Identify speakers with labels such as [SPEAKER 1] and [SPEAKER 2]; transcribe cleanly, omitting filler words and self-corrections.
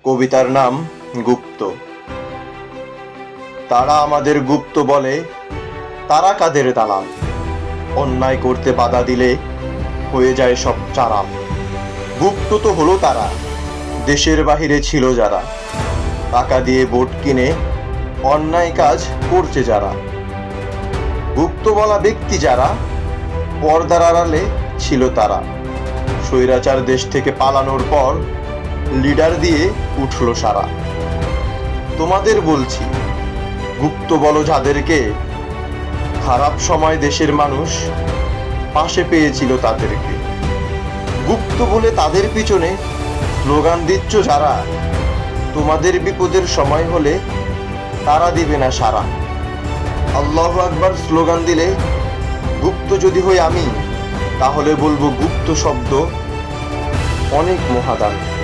[SPEAKER 1] কবিতার নাম গুপ্ত। তারা আমাদের গুপ্ত বলে, তারা কাদের দালাল, অন্যায় করতে বাধা দিলে হয়ে যায় সব চারাল। গুপ্ত তো হলো তারা, দেশের বাহিরে ছিল যারা, টাকা দিয়ে ভোট কিনে অন্যায় কাজ করছে যারা। গুপ্ত বলা ব্যক্তি যারা, পর্দার আড়ালে ছিল তারা। স্বৈরাচার দেশ থেকে পালানোর পর লিডার দিয়ে উঠল সারা। তোমাদের বলছি, গুপ্ত বলো যাদেরকে, খারাপ সময় দেশের মানুষ পাশে পেয়েছিল তাদেরকে। গুপ্ত বলে তাদের পিছনে স্লোগান দিচ্ছ যারা, তোমাদের বিপদের সময় হলে তারা দিবে না সাড়া। আল্লাহু আকবার স্লোগান দিলে গুপ্ত যদি হই আমি, তাহলে বলবো গুপ্ত শব্দ অনেক মহাদান।